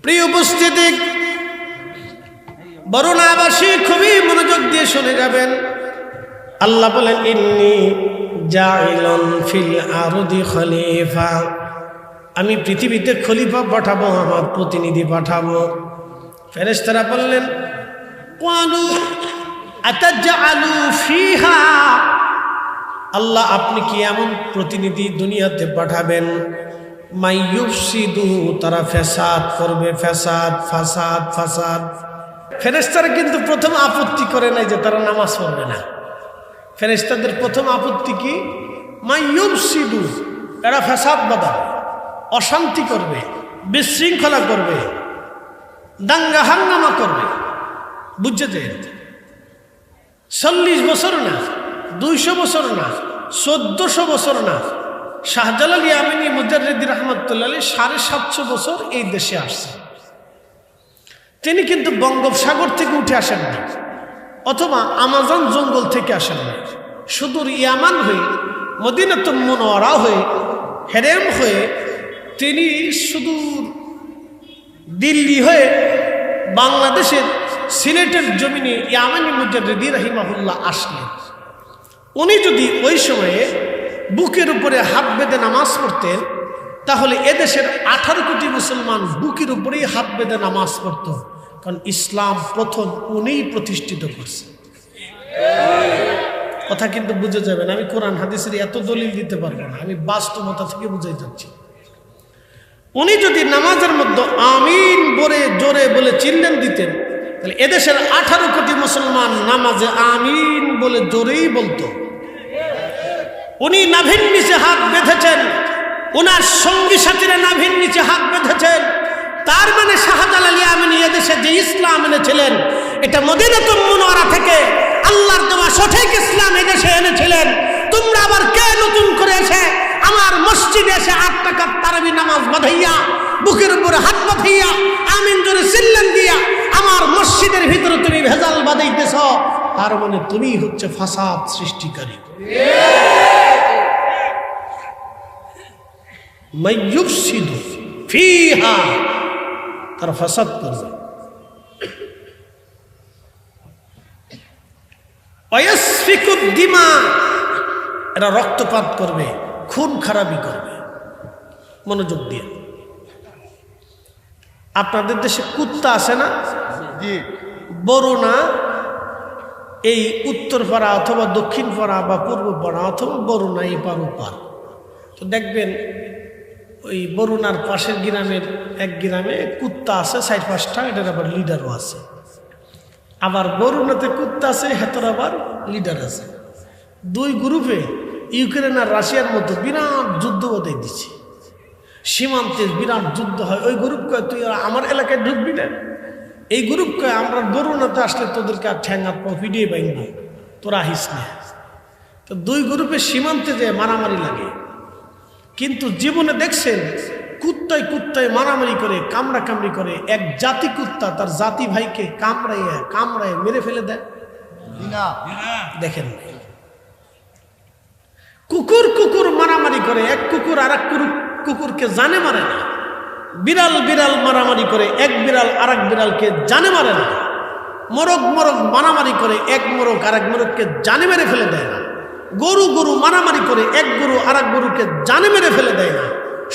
প্রিয় উপস্থিতি, বরুণাবাসী খুবই মনোযোগ দিয়ে শুনে যাবেন। আল্লাহ বলেন, ইন্নী জাইলুন ফিল আরদি খলিফা, আমি পৃথিবীতে খলিফা পাঠাবো, আমার প্রতিনিধি পাঠাবো। ফেরেশতারা বললেন, ক্বালু আতাজআলু ফিহা, আল্লাহ আপনি কি এমন প্রতিনিধি দুনিয়াতে পাঠাবেন মাইয়ুফসিদু, তারা ফ্যাসাদ করবে, ফ্যাসাদ ফাসাদ ফাসাদ। ফেরেশতারা কিন্তু প্রথম আপত্তি করে নাই যে তারা নামাজ পড়বে না। ফেরেশতাদের প্রথম আপত্তি কি? মাইয়ুফসিদু, এরা ফ্যাসাদ বাঁধাবে, অশান্তি করবে, বিশৃঙ্খলা করবে, দাঙ্গা হাঙ্গামা করবে। বুঝছে? 40 বছর না, 200 বছর না, 1400 বছর না, শাহজালাল ইয়ামিনী মুজাররিদি রাহমাতুল্লাহ আলাইহি 750 বছর এই দেশে আসছে। তিনি কিন্তু বঙ্গোপসাগর থেকে উঠে আসেন না, অথবা আমাজন জঙ্গল থেকে আসেন না। সুদূর ইয়ামান হয়ে, মদিনাতুল মুনাওয়ারা হয়ে, হেরেম হয়ে, তিনি সুদূর দিল্লি হয়ে বাংলাদেশের সিলেটের জমিনে ইয়ামানী মুজাররিদি রাহিমাহুল্লাহ আসলেন। উনি যদি ওই সময়ে বুকের উপরে হাত বেঁধে নামাজ পড়তেন, তাহলে এদেশের 18 কোটি মুসলমান বুকের উপরেই হাত বেঁধে নামাজ পড়ত। কারণ ইসলাম প্রথম উনিই প্রতিষ্ঠিত করছে। কথা কিন্তু বুঝে যাবেন, আমি কোরআন হাদিসের এত দলিল দিতে পারবো না, আমি বাস্তবতা থেকে বুঝাই যাচ্ছি। উনি যদি নামাজের মধ্যে আমিন বলে জোরে বলে চিল্লেন দিতেন, তাহলে এদেশের 18 কোটি মুসলমান নামাজে আমিন বলে জোরেই বলতো। উনি নাভির নিচে হাত বেঁধেছেন, ওনার সঙ্গী সাথীরা নাভির নিচে হাত বেঁধেছেন। তার মানে শাহজালাল ইয়ামিনী এদেশে যে ইসলাম এনেছিলেন, এটা মদিনাতুল মুনাওয়ারা থেকে আল্লাহর দেওয়া সঠিক ইসলাম এদেশে এনেছিলেন। তোমরা আবার কে নতুন করে এসে আমার মসজিদে এসে 8 রাকাত তারাবি নামাজ বাঁধাইয়া, বুকের উপরে হাত বাঁধাইয়া, আমিন জোরে চিল্লেন দিয়া আমার মসজিদের ভিতরে তুমি ভেজাল বাঁধাইতেছ, তার মানে তুমি হচ্ছে ফাসাদ সৃষ্টিকারী। মাইয়ুফসিদু ফিহা, তারা ফাসাদ করবে। ওয়াসফিকুদ দিমা, এরা রক্তপাত করবে, খুন খারাপি করবে। মনোযোগ দিয়ে, আপনাদের দেশে কুত্তা আছে না? বরুণা, এই উত্তরপাড়া অথবা দক্ষিণপাড়া বা পূর্বপাড়া অথবা বরুণা এই পার ওপার, তো দেখবেন ওই বরুণার পাশের গ্রামের এক গ্রামে কুত্তা আছে 4-5টা, এটার আবার লিডারও আছে। আবার বরুণাতে কুত্তা আছে, হেতর আবার লিডার আছে। 2 গ্রুপে ইউক্রেন আর রাশিয়ার মধ্যে বিরাট যুদ্ধ বাধাই দিচ্ছে, সীমান্তে বিরাট যুদ্ধ হয়। ওই গ্রুপ কয় তুই আমার এলাকায় ঢুকবি না, এই গ্রুপ কয় আমরা বরুণাতে আসলে তোদেরকে আর ঠ্যাঙ্গার পিডিয়ে বাইব, তোরা আহিস না। তো 2 গ্রুপের সীমান্তে যে মারামারি লাগে। কিন্তু জীবনে দেখছেন কুত্তায় কুত্তায় মারামারি করে, কামড়া কামড়ি করে, এক জাতি কুত্তা তার জাতি ভাইকে কামড়ায় মেরে ফেলে দেয়? দেখেন, কুকুর কুকুর মারামারি করে, এক কুকুর আর এক কুকুরকে জানে মারে না। বিড়াল বিড়াল মারামারি করে, এক বিড়াল আর এক বিড়ালকে জানে মারে না। মোরগ মোরগ মারামারি করে, এক মোরগ আর এক মোরগকে জানে মেরে ফেলে দেয় না। গরু গরু মারামারি করে, এক গরু আর এক গরুকে জানে মেরে ফেলে দেয় না।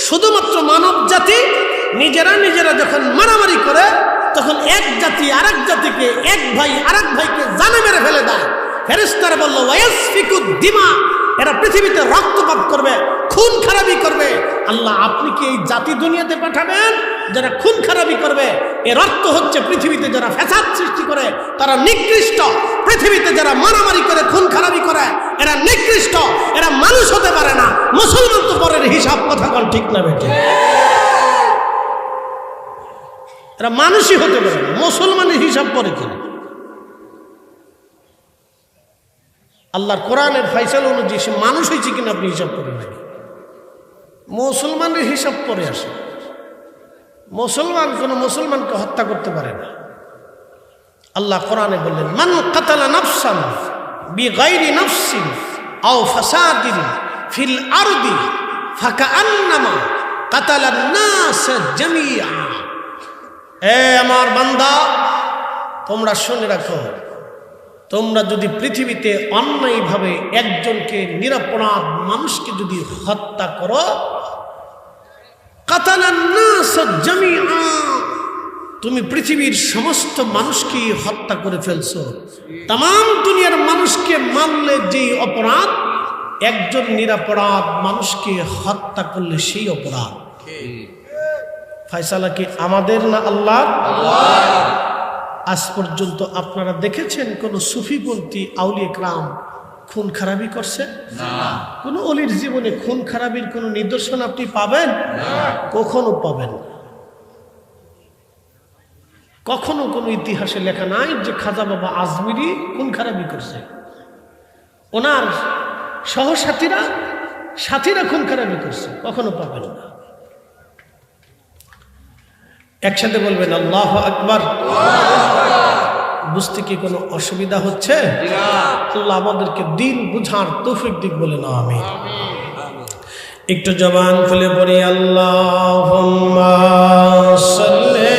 শুধুমাত্র মানব জাতি নিজেরা নিজেরা যখন মারামারি করে, তখন এক জাতি আর এক জাতিকে, এক ভাই আর এক ভাইকে জানে মেরে ফেলে দেয়। ফেরেশতারা বলল, ওয়াসফিকুদ দিমা, এরা পৃথিবীতে রক্তপাত করবে, খুন খারাপি করবে। আল্লাহ আপনি কি এই জাতি দুনিয়াতে পাঠাবেন যারা খুন খারাপি করবে? এর অর্থ হচ্ছে পৃথিবীতে যারা ফ্যাসাদ সৃষ্টি করে তারা নিকৃষ্ট। পৃথিবীতে যারা মারামারি করে, খুন খারাপি করে, এরা নিকৃষ্ট, এরা মানুষ হতে পারে না। মুসলমান তো পরের হিসাব, কথা বল ঠিক না বেটে? এরা মানুষই হতে পারে না, মুসলমানের হিসাব পরে কিনা? আল্লাহর কোরআনের ফয়সালা অনুযায়ী সে মানুষ হয়েছে কিনা আপনি হিসাব করেন নাকি? মুসলমানের হিসাব পরে আসে। মুসলমান কোন মুসলমানকে হত্যা করতে পারে না। আল্লাহ কোরআনে বললেন, মান কাতালা নাফসান বিগাইরি নাফসিন আও ফাসাদিন ফিল আরদি ফাকাআন্নামা কাতালান নাস জামিআ। আমার বান্দা, তোমরা শুনে রাখো, তোমরা যদি পৃথিবীতে অন্যায়ভাবে একজনকে নিরপরাধ মানুষকে যদি হত্যা করো, কাতালান নাস জামিআ, তুমি পৃথিবীর সমস্ত মানুষকে হত্যা করে ফেলছো। তাম দুনিয়ার মানুষকে মারলে যেই অপরাধ, একজন নিরপরাধ মানুষকে হত্যা করলে সেই অপরাধ। ফয়সালা কি আমাদের না আল্লাহর? আজ পর্যন্ত আপনারা দেখেছেন কোন সুফিপন্থী আউলিয়া কেরাম খুন খারাপি করছে? কোন অলির জীবনে খুন খারাপির কোন নিদর্শন আপনি পাবেন? কখনো পাবেন না। কখনো কোনো ইতিহাসে লেখা নাই যে খাজা বাবা আজমিরি খুন খারাপি করছে, ওনার সাথীরা খুন খারাপি করছে, কখনো পাবেন না। একসাথে বলবেন আল্লাহু আকবার। বুঝতে কি কোনো অসুবিধা হচ্ছে? আল্লাহ আমাদেরকে দিন বুঝার তৌফিক দিক বলে না আমি একটু জবান খুলে পড়ি আল্লাহুম্মা সাল্লি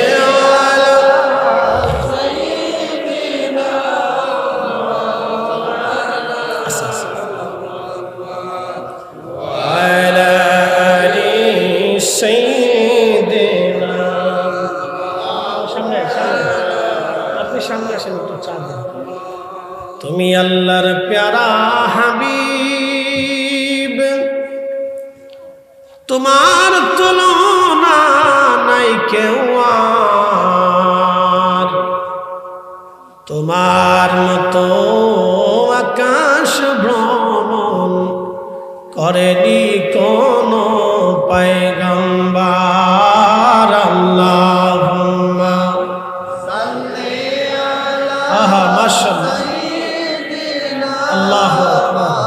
তুমি আল্লাহর প্যারা হাবিব, তোমার তুলনা নাই কেউ আর, তোমার মতো আকাশ ভ্রমণ করেনি কোন পয়গম্বর। আল্লাহুম্মা সাল্লি আলা মাশাআল্লাহ আল্লাহু আকবার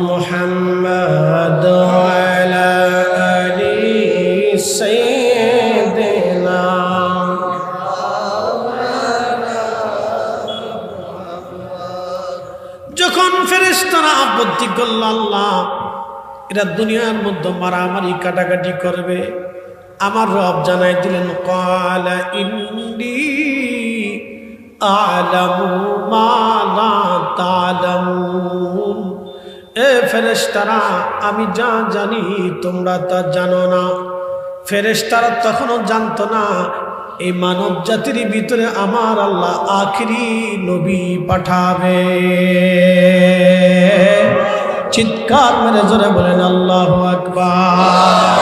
মুহাম্মদ ওয়া আলা আলি সাইয়্যিদিনা। যখন ফেরেশতারা আপত্তি করল, আল্লাহ এরা দুনিয়ার মধ্যে মারামারি কাটাকাটি করবে, আমার রব জানাই দিলেন ক্বালা ইন্নী আ'লামু মা লা তা'লামুন। এ ফেরেশতারা, আমি যা জানি তোমরা তা জানো না। ফেরেশতারা তখনও জানতো না এই মানব জাতির ভিতরে আমার আল্লাহ আখিরি নবী পাঠাবে। চিৎকার মেরে জোরে বলেন আল্লাহু আকবার।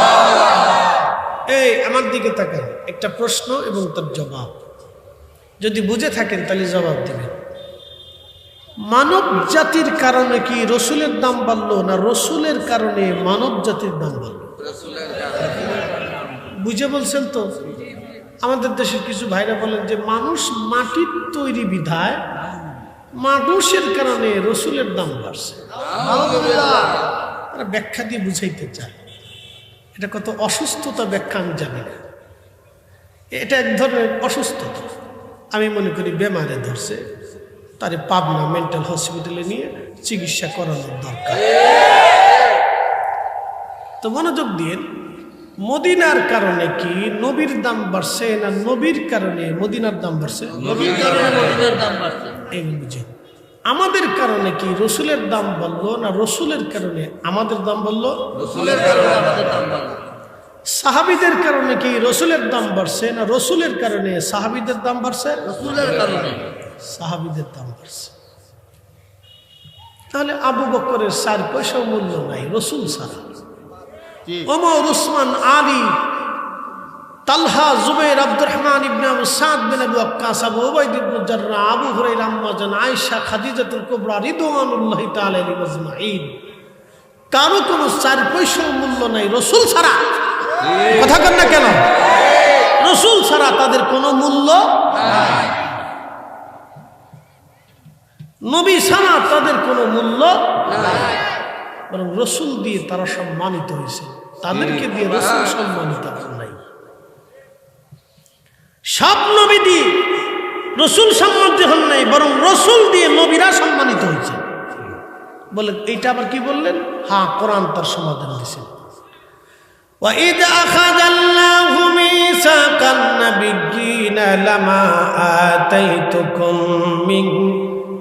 এই আমার দিকে তাকান, একটা প্রশ্ন এবং তার জবাব, যদি বুঝে থাকেন তাহলে জবাব দেবেন। মানব জাতির কারণে কি রসুলের দাম বাড়লো, না রসুলের কারণে মানব জাতির দাম বাড়লো? বুঝে বলছেন তো? আমাদের দেশের কিছু ভাইরা বলেন যে মানুষ মাটির তৈরি বিধায় মানুষের কারণে রসুলের দাম বাড়ছে। তারা ব্যাখ্যা দিয়ে বুঝাইতে চায়। এটা কত অসুস্থতা ব্যাখ্যা আমি জানি না। এটা এক ধরনের অসুস্থতা, আমি মনে করি বেমারে ধরছে, তারে পাবনা মেন্টাল হসপিটালে নিয়ে চিকিৎসা করানোর দরকার। তো মনোযোগ দিয়ে, মদিনার কারণে কি নবীর দাম বাড়ছে, না নবীর কারণে মদিনার দাম বাড়ছে? এই বুঝে। আমাদের কারণে কি রসুলের দাম বাড়লো, না রসুলের কারণে আমাদের দাম বাড়লো? সাহাবীদের কারণে কি রসুলের দাম বাড়ছে, না রসুলের কারণে সাহাবীদের দাম বাড়ছে? রসুলের কারণে সাহাবীদের দাম বাড়ছে। তাহলে আবু বকরের 4 পয়সা মূল্য নাই রসুল ছাড়া। ওমর, উসমান, আলী, তালহা, জুবাইর, আব্দুর রহমান ইবনে আবু সাদ বিন আবু ওয়াক্কাস, আবু উবাইদা ইবনে জাররাহ, আবু হুরায়রা, আম্মা জান আয়েশা, খাদিজাতুল কুবরা রিদওয়ানুল্লাহি তাআলা আলাইহিম আজমাইন, কারো কোনো 4 পয়সা মূল্য নাই রসুল ছাড়া। কথা কন না কেন? রসুল ছাড়া তাদের কোনো মূল্য নাই, নবী ছাড়া তাদের কোনো মূল্য নাই। বরং রসুল দিয়ে তারা সম্মানিত হয়েছে, তাদেরকে দিয়ে রসুল সম্মানিত নাই। সব নবী দিয়ে রসুল সম্মানিত হন নাই, বরং রসুল দিয়ে নবীরা সম্মানিত হয়েছে। বলেন এইটা আবার কি বললেন? হ্যাঁ, কোরআন তার সমাধান দিয়েছে। وَإِذْ أَخَذَ اللَّهُ লামা আতাইতুকুম মিন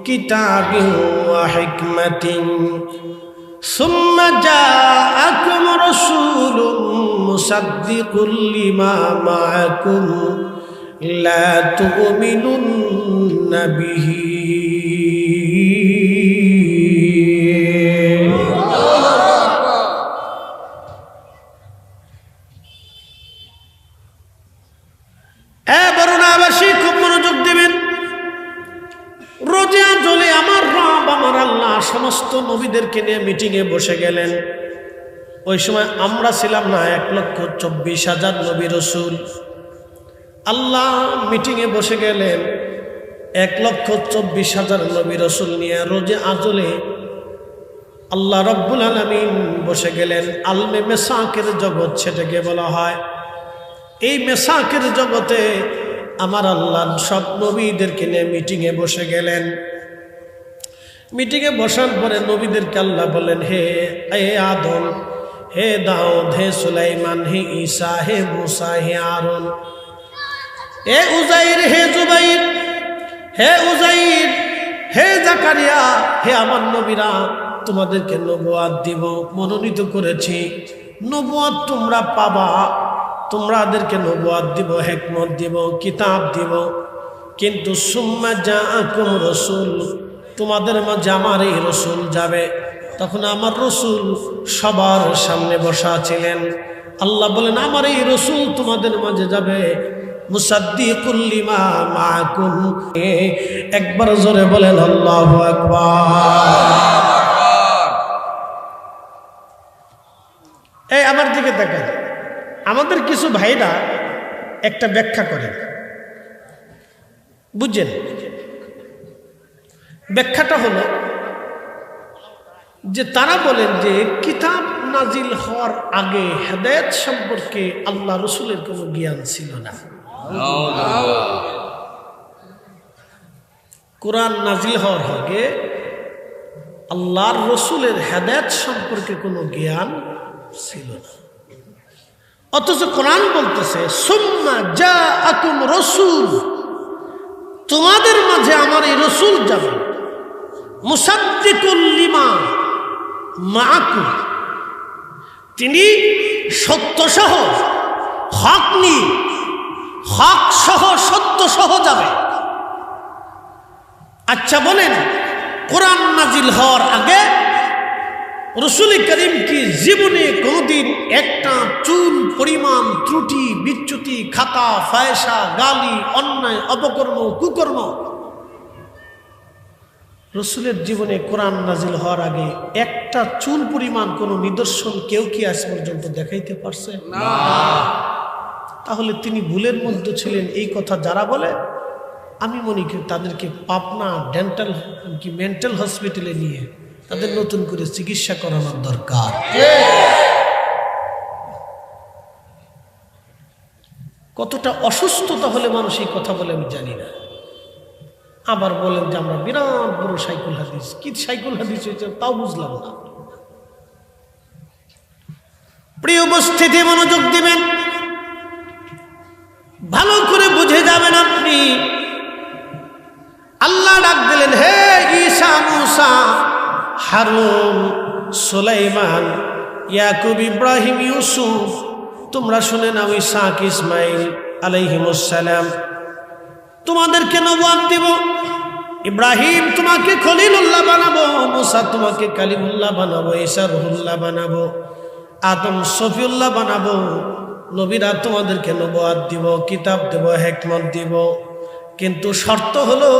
কিতাবিন ওয়া হিকমাতিন সুম্মা জাআকুম রাসূলুম মুসাদ্দিকুল লিমা মাআকুম লা তু'মিনুন্না বিহি। বরুণাবাসী খুব মনোযোগ দিবেন। রোজা জ্বলে আমার রব আমার আল্লাহ সমস্ত নবীদেরকে নিয়ে মিটিংয়ে বসে গেলেন। ওই সময় আমরা ছিলাম না 1,24,000 নবী রসুল। আল্লাহ মিটিংয়ে বসে গেলেন 1,24,000 নবী রসুল নিয়ে রোজে আজলে। আল্লাহ রব্বুল আলামিন বসে গেলেন আলমে মেসাকের জগৎ, সেটাকে বলা হয়। এই মেসাকের জগতে আমার আল্লাহ সব নবীদেরকে নিয়ে মিটিংয়ে বসে গেলেন। মিটিংয়ে বসার পরে নবীদেরকে আল্লাহ বলেন, হে আদম, হে দাউদ, হে সুলাইমান, হে ঈসা, হে মুসা, হে আরন, হে উজাইর, হে জুবাইর, হে উজাইর, হে জাকারিয়া, হে আমার নবীরা, তোমাদেরকে নবুয়াত দিব, মনোনীত করেছি। নবুয়াত তোমরা পাবা, তোমাদেরকে নবুয়াত দিব, হিকমত দিব, কিতাব দিব। কিন্তু সুম্মা জাআকুম রাসূল, তোমাদের মাঝে আমার এই রসুল যাবে। তখন আমার রসুল সবার সামনে বসা ছিলেন। আল্লাহ বলেন, আমার এই রসুল তোমাদের মাঝে যাবে মুসাদ্দিকুল লিমা মাআকুম। একবার জোরে বলেন আল্লাহু আকবার। এই আমার দিকে দেখেন, আমাদের কিছু ভাইরা একটা ব্যাখ্যা করেন, বুঝছেন? ব্যাখ্যাটা হলো যে তারা বলেন যে কিতাব নাজিল হওয়ার আগে হেদায়েত সম্পর্কে আল্লাহ রসুলের কোনো জ্ঞান ছিল না। কোরআন নাজিল হওয়ার আগে আল্লাহর রসুলের হেদায়েত সম্পর্কে কোনো জ্ঞান ছিল না। অথচ কোরআন বলতেছে সুম্মা জাআকুম রাসূল, তোমাদের মাঝে আমার এই রসুল যাবে মুসাদ্দিকুল লিমা মাআকুম, তিনি সত্য সহ হক নিয়ে, হক সহ সত্য সহ যাবে। আচ্ছা বলেন, কোরআন নাজিল হওয়ার আগে রসুল করিম কি জীবনে কোনদিন একটা চুল পরিমাণ ত্রুটি বিচ্যুতি খাতা ফায়সা গালি অন্যায় অপকর্ম কুকর্ম রসুলের জীবনে কোরআন নাজিল হওয়ার আগে একটা চুল পরিমাণ কোন নিদর্শন কেউ কি আজ পর্যন্ত দেখাইতে পারছে না? তাহলে তিনি ভুলের মধ্যে ছিলেন। এই কথা যারা বলে আমি মনে করি তাদেরকে পাবনা ডেন্টাল কি মেন্টাল হসপিটালে নিয়ে তাদের নতুন করে চিকিৎসা করানোর দরকার। কতটা অসুস্থতা হলে মানুষ এই কথা বলে আমি জানি না। আবার বলেন যে আমরা বিরাট বড় সাইকুল হাদিস, কি সাইকুল হাদিস হয়েছে তাও বুঝলাম না। প্রিয় উপস্থিতি, মনোযোগ দিবেন, ভালো করে বুঝে যাবেন আপনি। আল্লাহ ডাক দিলেন, হে ঈসা, মুসা, হারুন, সুলাইমান, ইয়াকুব, ইব্রাহিম, ইউসুফ, তোমরা শুনে নাও ইসহাক, ইসমাইল আলাইহিমুস সালাম, তোমাদেরকে নবুয়ত দিব। ইব্রাহিম তোমাকে খলিলুল্লাহ বানাবো, মুসা তোমাকে কালিমুল্লাহ বানাবো, ঈসা রুহুল্লাহ বানাবো, আদম সফিউল্লাহ বানাবো। নবীরা তোমাদেরকে নবুয়ত দিব, কিতাব দেব, হিকমত দিব। কিন্তু শর্ত হলো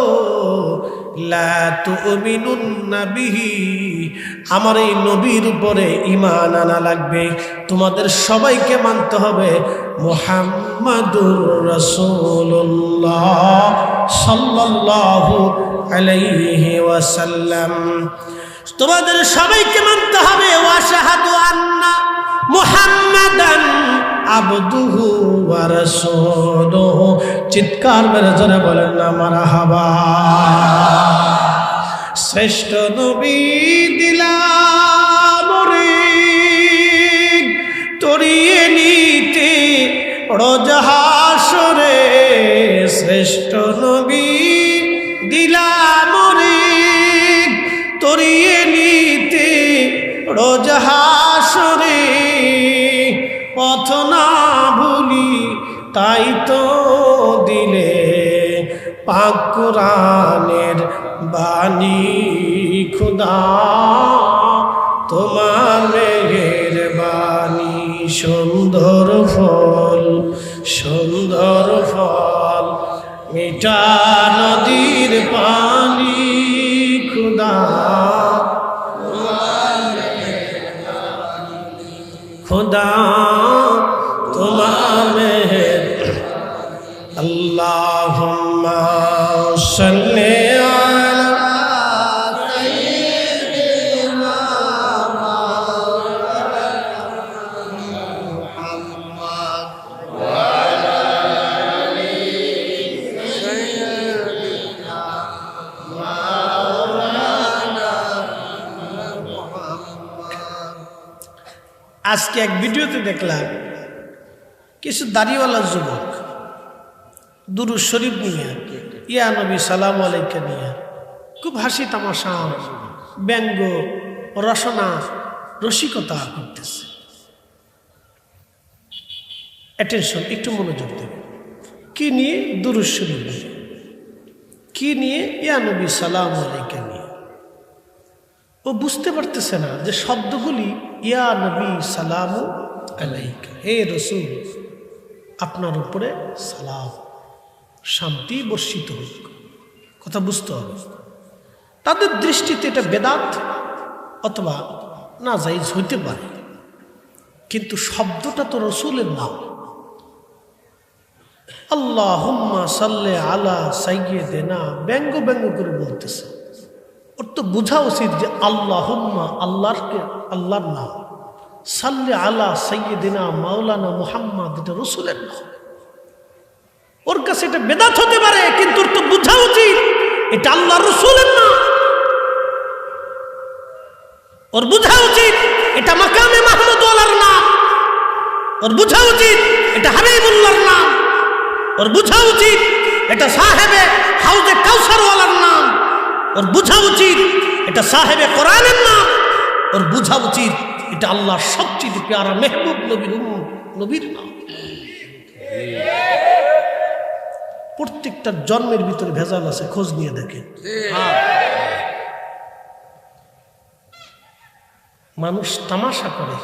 লা তুমিনুন্না বিহি, আমার এই নবীর উপরে ঈমান আনা লাগবে। তোমাদের সবাইকে মানতে হবে মুহাম্মাদুর রাসূলুল্লাহ সাল্লাল্লাহু আলাইহি ওয়াসাল্লাম। তোমাদের সবাইকে মানতে হবে ওয়াশহাদু আন্না মুহাম্মাদান আবদুহু ওয়া রাসূলুহু। চিৎকার মেরে জোরে বলেন না মারহাবা। শ্রেষ্ঠ নবী দিলাম রে তরিয়ে নিতে রোজ হাসরে শ্রেষ্ঠ নবী দিলাম রে তরিয়ে নিতে রোজ হাসরে পথ না ভুলি তাই তো দিলে পাক কুরআনের বাণী খুদা তোমার মেহেরবানি সুন্দর ফল মিঠা নদীর পানি খুদা খুদা তোমার মেহের আল্লাহুম্মা সাল্লি আলা আজকে এক ভিডিওতে দেখলাম কিছু দাড়িওয়ালা যুবক দুরূদ শরীফ নিয়ে ইয়া নবী সালাম আলাইকা নিয়ে খুব হাসি তামাশা ব্যঙ্গ রসনা রসিকতা করতেছে। অ্যাটেনশন, একটু মনোযোগ দেবে। কি নিয়ে? দুরূদ শরীফ নিয়ে। কি নিয়ে? ইয়া নবী সালাম আলাইকা নিয়ে। ও বুঝতে পারতেছে না যে শব্দগুলি ইয়া নবী সালাম আলাইকা, হে রসূল আপনার উপরে সালাম শান্তি বর্ষিত হোক। কথা বুঝতে হবে। তাদের দৃষ্টিতে এটা বেদাত অথবা না জায়েজ হইতে পারে, কিন্তু শব্দটা তো রসূলের নাম। আল্লাহুম্মা সাল্লি আলা সাইয়্যিদিনা ব্যঙ্গ করে বলতেছে। ওর তো বোঝা উচিত যে আল্লাহুম্মা আল্লাহর নাম, সাল্লি আলা সাইয়্যিদিনা মাওলানা মুহাম্মদ এটা রসূলের নাম। ওর কাছে এটা বেদাত হতে পারে, কিন্তু ওর তো বোঝা উচিত এটা আল্লাহর রসূলের নাম। ওর বোঝা উচিত এটা মাকামে মাহমুদ ওয়ালার নাম। ওর বোঝা উচিত এটা হাবিবুল্লাহর নাম। ওর বোঝা উচিত এটা সাহেবে হাউজে কাউসার ওয়ালার নাম। ওর বোঝা উচিত এটা সাহেবে কোরআনের নাম। ওর বোঝা উচিত এটা আল্লাহর সবচেয়ে প্যারা মেহবুব নবীর নাম। প্রত্যেকটার জন্মের ভিতরে ভেজাল আছে, খোঁজ নিয়ে দেখে। মানুষ তামাশা করে,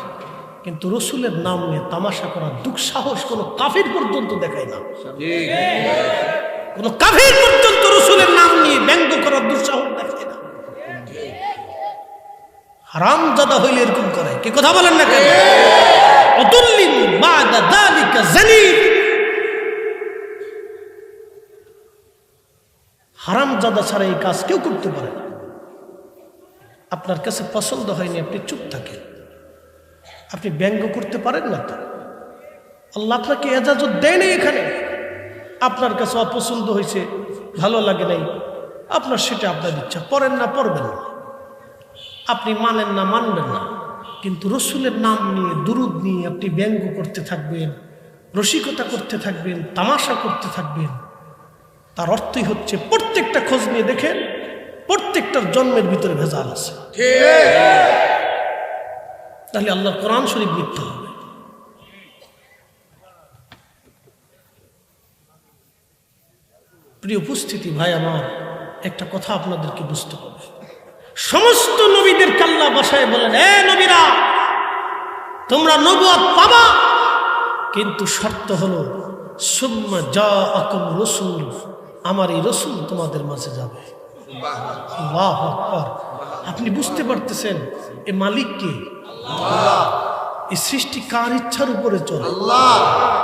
কিন্তু রসুলের নাম নিয়ে তামাশা করার দুঃসাহস কোনো কাফির পর্যন্ত দেখায় না। কোন কাফির পর্যন্ত রসুলের নাম নিয়ে ব্যঙ্গ করার দুঃসাহস দেখায় না। হারামজাদা হইলে এরকম করে। কি কথা বলেন না কেন? উতুল্লিন বাদা যালিকা জানিব। হারামজাদা ছাড়া এই কাজ কেউ করতে পারে না। আপনার কাছে পছন্দ হয়নি, আপনি চুপ থাকেন। আপনি ব্যঙ্গ করতে পারেন না তো? আল্লাহ আপনাকে এজাজত দেয় নাই। এখানে আপনার কাছে অপছন্দ হয়েছে, ভালো লাগে নাই, আপনার সেটা আপনার ইচ্ছা, পড়েন না পড়বেন না, আপনি মানেন না মানবেন না। কিন্তু রসুলের নাম নিয়ে দুরুদ নিয়ে আপনি ব্যঙ্গ করতে থাকবেন, রসিকতা করতে থাকবেন, তামাশা করতে থাকবেন। তার অর্থই হচ্ছে প্রত্যেকটা খোঁজ নিয়ে দেখেন, প্রত্যেকটার জন্মের ভিতরে ভেজাল আছে। তাহলে আল্লাহর কোরআন শরীফ মিথ্যা হবে। প্রিয় উপস্থিতি ভাই আমার, একটা কথা আপনাদেরকে বুঝতে হবে। সমস্ত নবীদেরকে আল্লাহ বাসায় বলেন, এ নবীরা তোমরা নবুয়ত পাবা, কিন্তু শর্ত হলো সুম্মা জাআকুম রাসূল, আমার এই রসুল তোমাদের মাঝে যাবে। আল্লাহু আকবার। আপনি বুঝতে পারতেছেন এ মালিক কে? আল্লাহ। এই সৃষ্টি কার ইচ্ছার উপরে চলে? আল্লাহ।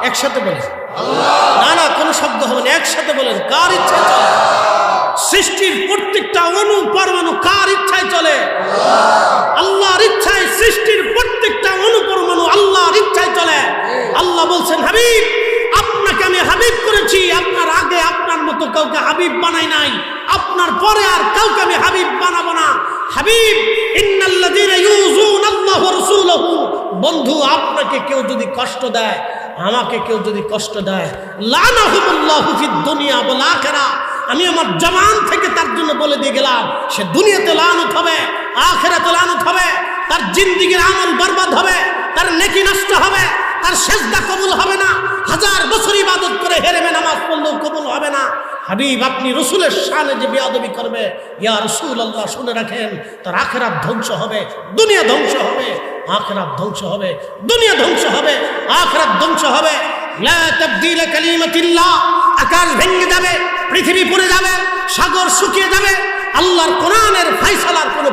একসাথে বলেন আল্লাহ। না কোনো শব্দ হবে না, একসাথে বলেন কার ইচ্ছায় চলে? সৃষ্টির প্রত্যেকটা অণু পরমাণু কার ইচ্ছায় চলে? আল্লাহর ইচ্ছায়। সৃষ্টির প্রত্যেকটা অণু পরমাণু আল্লাহর ইচ্ছায় চলে। আল্লাহ বলছেন, হাবিব আপনাকে আমি হাবিব করেছি, আপনার আগে আপনার মতো কাউকে হাবিব বানাই নাই, আপনার পরে আর কাউকে আমি হাবিব বানাবো না। হাবিব ইন্নাল্লাযীনা ইউযুনাল্লাহু ওয়া রাসূলাহু, বন্ধু আপনাকে কেউ যদি কষ্ট দেয়, আমাকে কেউ যদি কষ্ট দেয়, লানাহুমুল্লাহু ফিদ দুনিয়া ওয়াল আখিরাহ, আমি আমার জবান থেকে তার জন্য বলে দিয়ে গেলাম, সে দুনিয়াতে লানত হবে, আখিরাতে লানত হবে, তার জিন্দেগির আমল বরবাদ হবে, তার নেকি নষ্ট হবে, তার সেজদা কবুল হবে না, 1000 বছর ইবাদত করে হেরেমে নামাজ পড়লেও কবুল হবে না। হাবিব, আপনি রসুলের শানে যে বেয়াদবি করবে, ইয়া রাসূলুল্লাহ, শুনে রাখেন, তার আখিরাত ধ্বংস হবে, দুনিয়া ধ্বংস হবে, আখিরাত ধ্বংস হবে, দুনিয়া ধ্বংস হবে, আখিরাত ধ্বংস হবে। লা তাবদীলা কালিমাতিল্লাহ, আকাশ ভেঙে যাবে, পৃথিবী পুড়ে যাবে, সাগর শুকিয়ে যাবে, আল্লাহর কোরআনের ফয়সালার কোনো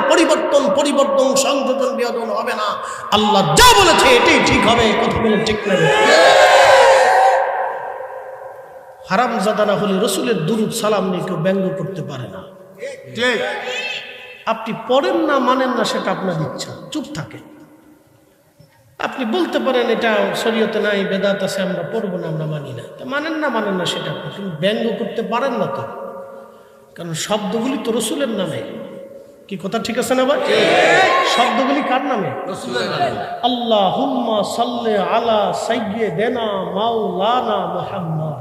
পরিবর্তন সংযোজন বিয়োজন হবে না। আল্লাহ যা বলেছে এটাই ঠিক হবে, কথাগুলো ঠিক নেবে। হারামজাদা না হলে রসুলের দুরুদ সালাম নিয়ে কেউ ব্যঙ্গ করতে পারে না। আপনি পড়েন না, মানেন না, সেটা আপনার ইচ্ছা, চুপ থাকে। আপনি বলতে পারেন এটা শরীয়তে নাই, বেদাত আছে, আমরা পড়বো না, আমরা মানি না। মানেন না সেটা আপনি, কিন্তু ব্যঙ্গ করতে পারেন না তো, কারণ শব্দগুলি তো রসুলের নামে। কি কথা ঠিক আছে না ভাই? শব্দগুলি কার নামে? আল্লাহুম্মা সাল্লি আলা সাইয়্যিদিনা মাওলানা মুহাম্মদ।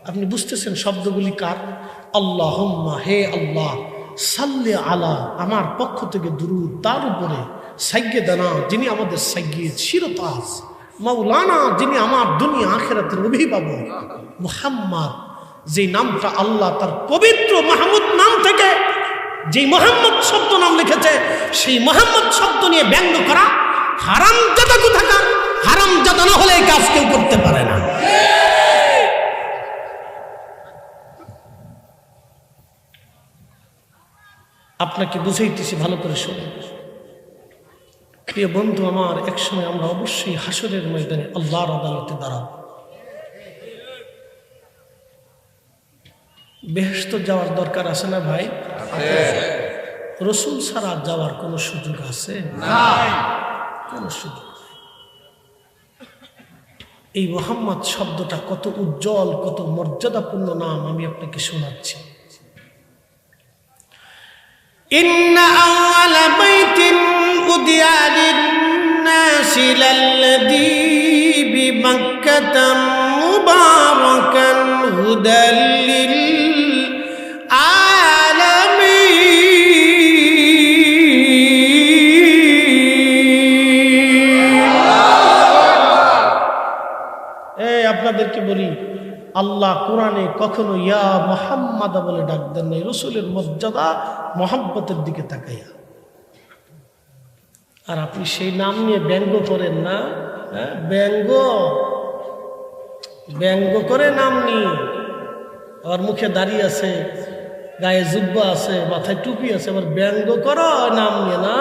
আপনি বুঝতেছেন শব্দগুলি কার? আল্লাহুম্মা, হে আল্লাহ, সাল্লি আলা, আমার পক্ষ থেকে দুরূদ তার উপরে, সাইয়্যিদিনা, যিনি আমাদের সাইয়্যিদ, শিরতাজ, মাওলানা, যিনি আমার দুনিয়া আখিরাতের অভিভাবক, মুহাম্মদ, যে নামটা আল্লাহ তার পবিত্র মাহমুদ নাম থেকে যে মোহাম্মদ শব্দ নাম লিখেছে, সেই মোহাম্মদ শব্দ নিয়ে ব্যঙ্গ করা হারামজাদা কোথাকার। হারামজাদা না হলে এই কাজ কেউ করতে পারে না। আপনাকে বুঝাইতেছি, ভালো করে শুনুন। প্রিয় বন্ধু আমার, একসময় আমরা অবশ্যই হাসরের ময়দানে আল্লাহর আদালতে দাঁড়াবো। বেহেশত যাওয়ার দরকার আছে না ভাই? রসুল ছাড়া যাওয়ার কোনো সুযোগ আছে? কোন সুযোগ। এই মুহাম্মদ শব্দটা কত উজ্জ্বল, কত মর্যাদাপূর্ণ নাম, আমি আপনাকে শোনাচ্ছি। ইন্না আওয়ালা বাইতিন উদিয়া লিন-নাসি লাল্লাযী বিমাক্কাতা মুবারাকান হুদাল লিল আপনাদেরকে বলি, আল্লাহ কোরআনে কখনো ইয়া মুহাম্মাদ বলে ডাক দেন নাই, রসুলের মর্যাদা মহব্বতের দিকে তাকাইয়া। আর আপনি সেই নাম নিয়ে ব্যঙ্গ করেন না, ব্যঙ্গ করে নাম নিয়ে। আবার মুখে দাড়ি আছে, গায়ে জুব্বা আছে, মাথায় টুপি আছে, আবার ব্যঙ্গ করো নাম নিয়ে না।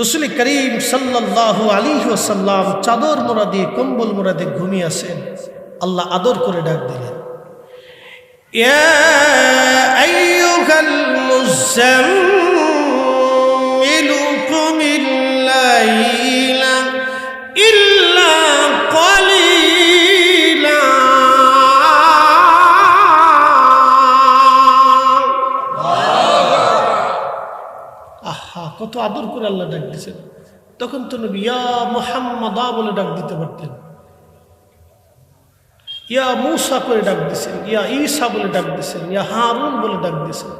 রসুল করিম সাল্লাল্লাহু আলাইহি ওয়াসাল্লাম চাদর মোড়া দিয়ে, কম্বল মোড়া দিয়ে ঘুমিয়ে আছেন। আল্লাহ আদর করে ডাক দিলেন, ইয়া আইয়ুহাল মুযাম্মিলু কুমিল লাইলা ইল্লা ক্বালিলা। আহা, কত আদর করে আল্লাহ ডাক দিয়েছেন। তখন তো নবী ইয়া মুহাম্মাদা বলে ডাক দিতে পারতেন, ইয়া মূসা করে ডাক দিয়েছেন, ইয়া ঈসা বলে ডাক দিয়েছেন, ইয়া হারুন বলে ডাক দিয়েছেন,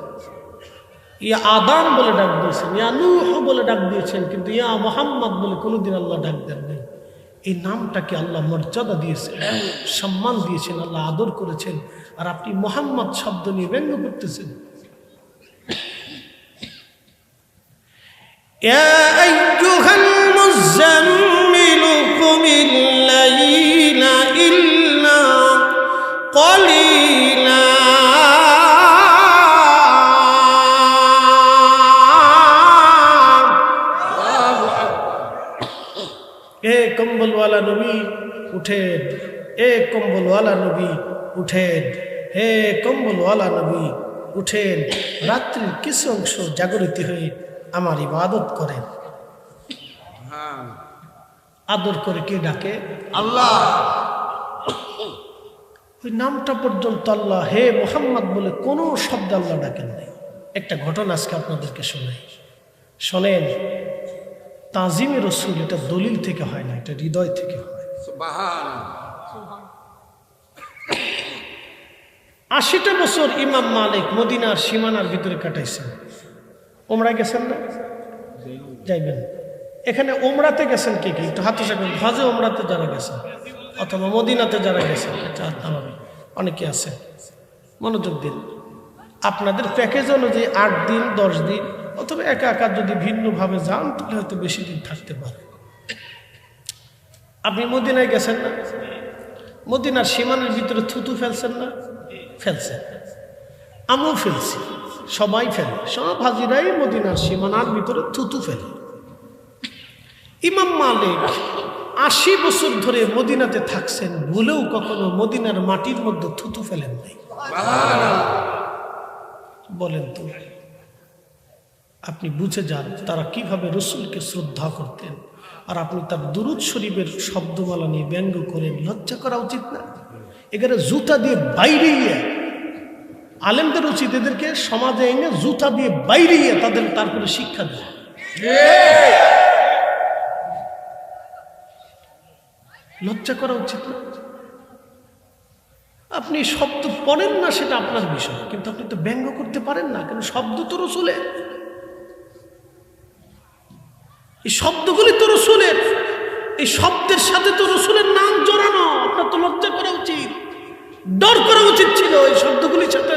ইয়া আদম বলে ডাক দিয়েছেন, ইয়া নূহ বলে ডাক দিয়েছেন, কিন্তু ইয়া মুহাম্মদ বলে কোনোদিন আল্লাহ ডাক দেন নাই। এই নামটাকে আল্লাহ মর্যাদা দিয়েছেন, সম্মান দিয়েছেন, আল্লাহ আদর করেছেন। আর আপনি মুহাম্মদ শব্দ নিয়ে ব্যঙ্গ করতেছেন। يا أيها المزمل قم الليل إلا قليلا এ কম্বলওয়ালা নবী উঠেন, এ কম্বলওয়ালা নবী উঠেন, হে কম্বলওয়ালা নবী উঠেন। রাত্রির কিছু অংশ জাগরিত হয়ে আমার ইবাদত করেন। আদর করে কে ডাকে? আল্লাহ। ওই নামটা পর্যন্ত আল্লাহ হে মুহাম্মদ বলে কোনো শব্দ আল্লাহ ডাকেন নাই। একটা ঘটনা আজকে আপনাদেরকে শোনাই, শোনেন। তাজিমে রসুল এটা দলিল থেকে হয় না, এটা হৃদয় থেকে হয়। 80টা বছর ইমাম মালিক মদিনার সীমানার ভিতরে কাটাইছেন। ওমরা গেছেন না? যাইবেন। এখানে ওমরাতে গেছেন কে কে? একটু হাতে থাকবেন। হজে ওমরাতে যারা গেছেন অথবা মদিনাতে যারা গেছেন, অনেকে আছে, মনোযোগ দিন। আপনাদের প্যাকেজ অনুযায়ী 8 দিন 10 দিন অথবা একা একা যদি ভিন্নভাবে যান তাহলে হয়তো বেশি দিন থাকতে পারে। আপনি মদিনায় গেছেন না? মদিনার সীমানার ভিতরে থুতু ফেলছেন না? ফেলছেন। আমিও ফেলছি, সবাই ফেলে, সব হাজিরাই মদিনার সীমানার ভিতরে থুতু ফেলে। ইমাম মালিক 80 বছর ধরে মদিনাতে থাকছেন, ভুলেও কখনো মদিনার মাটির মধ্যে থুতু ফেলেন নাই। বলেন তো, আপনি বুঝে যান তারা কিভাবে রসুলকে শ্রদ্ধা করতেন, আর আপনি তার দুরূদ শরীফের শব্দমালা নিয়ে ব্যঙ্গ করেন। লজ্জা করা উচিত না? এখানে জুতা দিয়ে বাইরে গিয়ে আলেমদের উচিত এদেরকে সমাজে এনে জুতা দিয়ে বাইরে গিয়ে তাদের তারপরে শিক্ষা দেয়। লজ্জা করা উচিত না? আপনি শব্দ পড়েন না সেটা আপনার বিষয়, কিন্তু আপনি তো ব্যঙ্গ করতে পারেন না, কেন? শব্দ তো রসুলের, এই শব্দগুলি তো রসুলের, এই শব্দের সাথে তো রসুলের নাম জড়ানো। আপনার তো লজ্জা করা উচিত, ডর করা উচিত ছিল এই শব্দগুলির সাথে